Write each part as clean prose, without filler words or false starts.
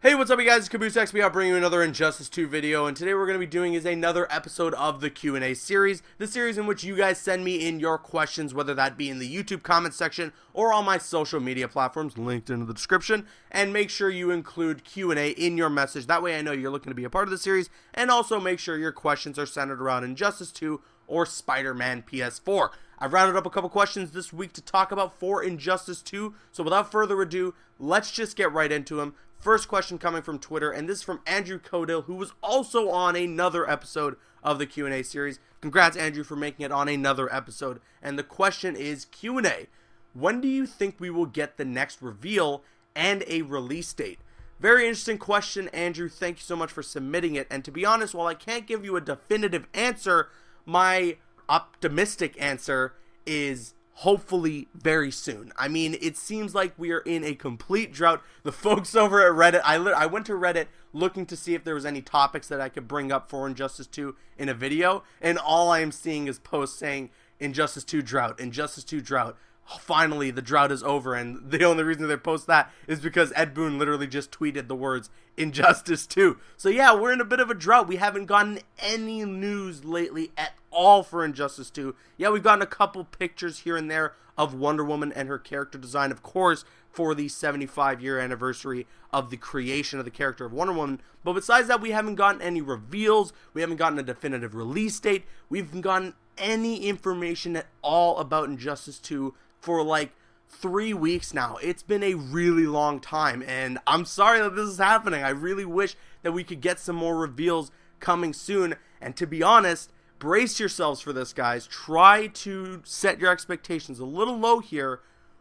Hey, what's up you guys, it's Caboose XP, bringing you another Injustice 2 video, and today we're going to be doing is another episode of the Q&A series, the series in which you guys send me in your questions, whether that be in the YouTube comment section or on my social media platforms, linked in the description, and make sure you include Q&A in your message, that way I know you're looking to be a part of the series, and also make sure your questions are centered around Injustice 2 or Spider-Man PS4. I've rounded up a couple questions this week to talk about for Injustice 2, so without further ado, let's just get right into them. First question coming from Twitter, and this is from Andrew Codill, who was also on another episode of the Q&A series. Congrats, Andrew, for making it on another episode. And the question is, Q&A, when do you think we will get the next reveal and a release date? Very interesting question, Andrew. Thank you so much for submitting it. And to be honest, while I can't give you a definitive answer, my optimistic answer is hopefully very soon. I mean, it seems like we are in a complete drought. The folks over at Reddit, I went to Reddit looking to see if there was any topics that I could bring up for Injustice 2 in a video, and all I am seeing is posts saying Injustice 2 drought, Injustice 2 drought. Finally, the drought is over, and the only reason they post that is because Ed Boon literally just tweeted the words Injustice 2. So yeah, we're in a bit of a drought. We haven't gotten any news lately at all for Injustice 2. Yeah, we've gotten a couple pictures here and there of Wonder Woman and her character design, of course, for the 75-year anniversary of the creation of the character of Wonder Woman. But besides that, we haven't gotten any reveals. We haven't gotten a definitive release date. We haven't gotten any information at all about Injustice 2 for like 3 weeks now. It's been a really long time, and I'm sorry that this is happening. I really wish that we could get some more reveals coming soon, and to be honest, brace yourselves for this, guys. Try to set your expectations a little low here.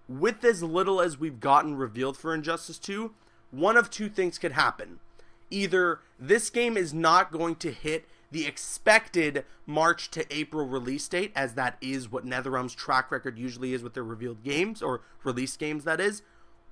With as little as we've gotten revealed for Injustice 2, one of two things could happen. Either this game is not going to hit the expected March to April release date, as that is what NetherRealm's track record usually is with their revealed games, or release games that is,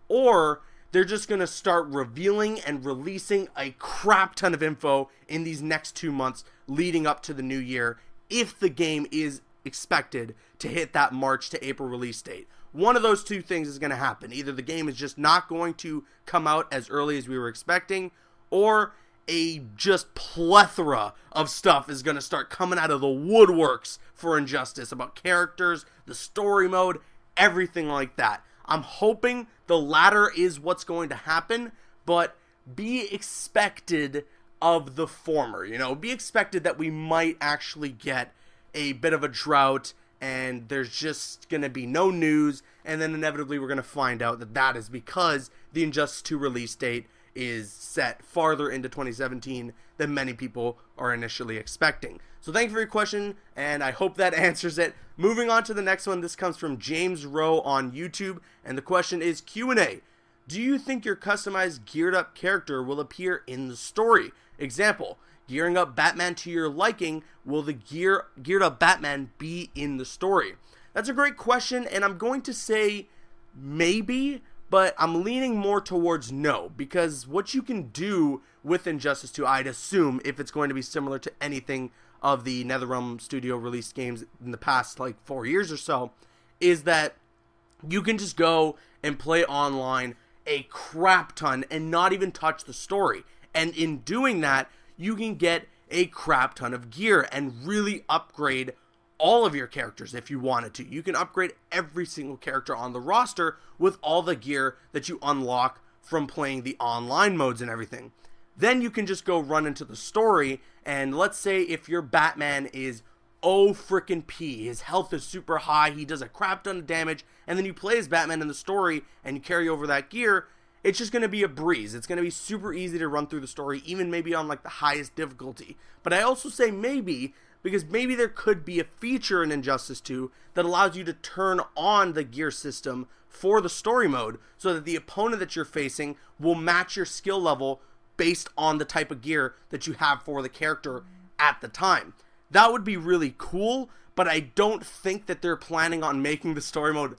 or they're just going to start revealing and releasing a crap ton of info in these next 2 months leading up to the new year, if the game is expected to hit that March to April release date. One of those two things is going to happen. Either the game is just not going to come out as early as we were expecting, or a just plethora of stuff is going to start coming out of the woodworks for Injustice about characters, the story mode, everything like that. I'm hoping the latter is what's going to happen, but be expected of the former. You know, be expected that we might actually get a bit of a drought and there's just going to be no news, and then inevitably we're going to find out that that is because the Injustice 2 release date is set farther into 2017 than many people are initially expecting. So thank you for your question, and I hope that answers it. Moving on to the next one, this comes from James Rowe on YouTube, and the question is Q&A. Do you think your customized geared up character will appear in the story? Example, gearing up Batman to your liking, will the geared up Batman be in the story? That's a great question, and I'm going to say maybe, but I'm leaning more towards no, because what you can do with Injustice 2, I'd assume, if it's going to be similar to anything of the NetherRealm Studio released games in the past, like 4 years or so, is that you can just go and play online a crap ton and not even touch the story. And in doing that, you can get a crap ton of gear and really upgrade all of your characters if you wanted to. You can upgrade every single character on the roster with all the gear that you unlock from playing the online modes and everything. Then you can just go run into the story, and let's say if your Batman is frickin' P, his health is super high, he does a crap ton of damage, and then you play as Batman in the story and you carry over that gear, it's just going to be a breeze. It's going to be super easy to run through the story, even maybe on like the highest difficulty. But I also say maybe, because maybe there could be a feature in Injustice 2 that allows you to turn on the gear system for the story mode so that the opponent that you're facing will match your skill level based on the type of gear that you have for the character at the time. That would be really cool, but I don't think that they're planning on making the story mode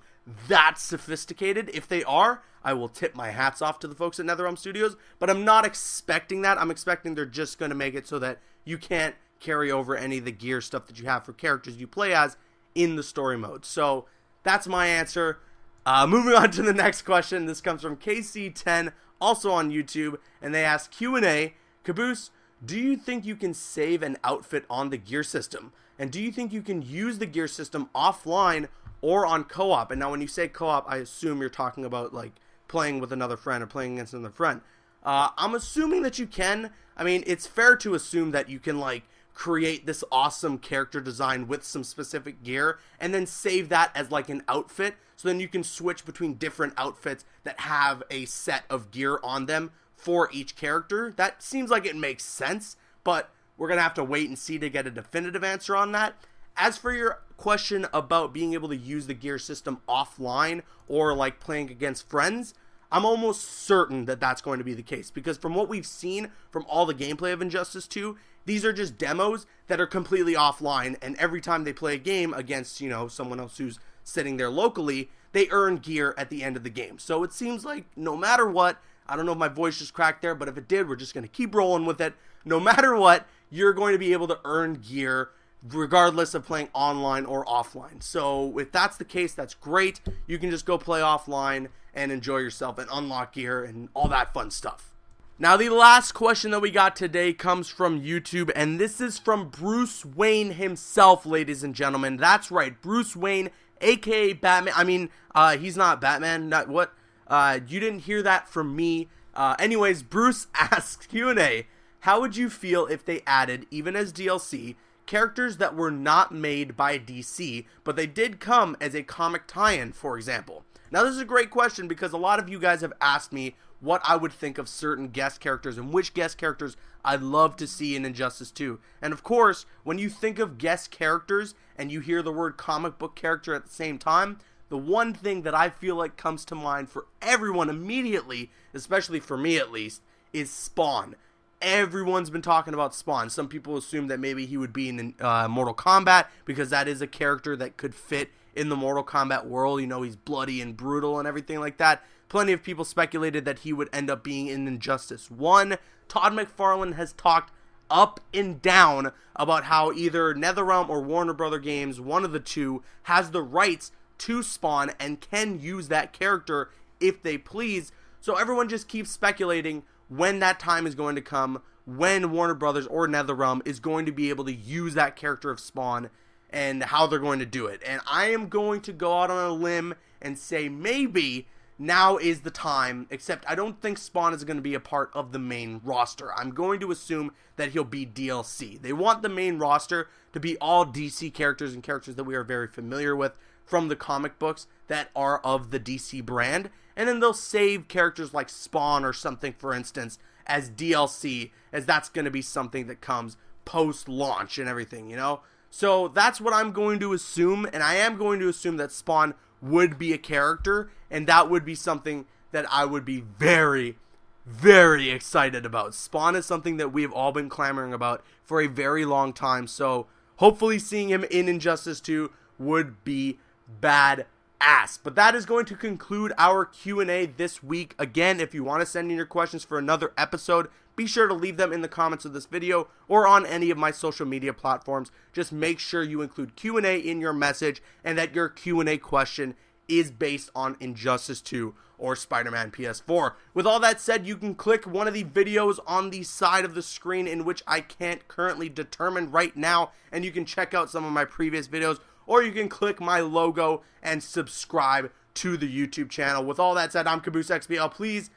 that sophisticated. If they are, I will tip my hats off to the folks at NetherRealm Studios, but I'm not expecting that. I'm expecting they're just going to make it so that you can't carry over any of the gear stuff that you have for characters you play as in the story mode. So that's my answer. Moving on to the next question. This comes from KC10 also on YouTube, and they ask Q&A, Caboose, do you think you can save an outfit on the gear system? And do you think you can use the gear system offline or on co-op? And now when you say co-op, I assume you're talking about like playing with another friend or playing against another friend. I'm assuming that you can. I mean, it's fair to assume that you can like create this awesome character design with some specific gear and then save that as like an outfit. So then you can switch between different outfits that have a set of gear on them for each character. That seems like it makes sense, but we're going to have to wait and see to get a definitive answer on that. As for your question about being able to use the gear system offline or like playing against friends, I'm almost certain that that's going to be the case, because from what we've seen from all the gameplay of Injustice 2, these are just demos that are completely offline, and every time they play a game against, you know, someone else who's sitting there locally, they earn gear at the end of the game. So it seems like no matter what, I don't know if my voice just cracked there, but if it did, we're just going to keep rolling with it. No matter what, you're going to be able to earn gear regardless of playing online or offline. So if that's the case, that's great. You can just go play offline and enjoy yourself and unlock gear and all that fun stuff. Now, the last question that we got today comes from YouTube, and this is from Bruce Wayne himself, ladies and gentlemen. That's right, Bruce Wayne, aka Batman. I mean, he's not Batman. You didn't hear that from me. Anyways, Bruce asks, Q&A, how would you feel if they added, even as DLC, characters that were not made by DC, but they did come as a comic tie-in, for example? Now, this is a great question because a lot of you guys have asked me what I would think of certain guest characters and which guest characters I'd love to see in Injustice 2. And of course, when you think of guest characters and you hear the word comic book character at the same time, the one thing that I feel like comes to mind for everyone immediately, especially for me at least, is Spawn. Everyone's been talking about Spawn. Some people assume that maybe he would be in Mortal Kombat because that is a character that could fit in the Mortal Kombat world. You know, he's bloody and brutal and everything like that. Plenty of people speculated that he would end up being in Injustice 1. Todd McFarlane has talked up and down about how either NetherRealm or Warner Brother Games, one of the two, has the rights to Spawn and can use that character if they please. So everyone just keeps speculating when that time is going to come, when Warner Brothers or NetherRealm is going to be able to use that character of Spawn and how they're going to do it. And I am going to go out on a limb and say maybe now is the time, except I don't think Spawn is going to be a part of the main roster. I'm going to assume that he'll be DLC. They want the main roster to be all DC characters and characters that we are very familiar with from the comic books that are of the DC brand, and then they'll save characters like Spawn or something, for instance, as DLC, as that's going to be something that comes post-launch and everything, you know? So that's what I'm going to assume, and I am going to assume that Spawn would be a character, and that would be something that I would be very, very excited about. Spawn is something that we've all been clamoring about for a very long time, so hopefully seeing him in Injustice 2 would be badass. But that is going to conclude our Q&A this week. Again, if you want to send in your questions for another episode, be sure to leave them in the comments of this video or on any of my social media platforms. Just make sure you include Q&A in your message and that your Q&A question is based on Injustice 2 or Spider-Man PS4. With all that said, you can click one of the videos on the side of the screen in which I can't currently determine right now, and you can check out some of my previous videos, or you can click my logo and subscribe to the YouTube channel. With all that said, I'm Caboose XBL. Please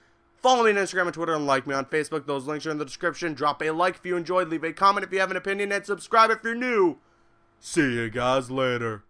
follow me on Instagram and Twitter and like me on Facebook. Those links are in the description. Drop a like if you enjoyed, leave a comment if you have an opinion, and subscribe if you're new. See you guys later.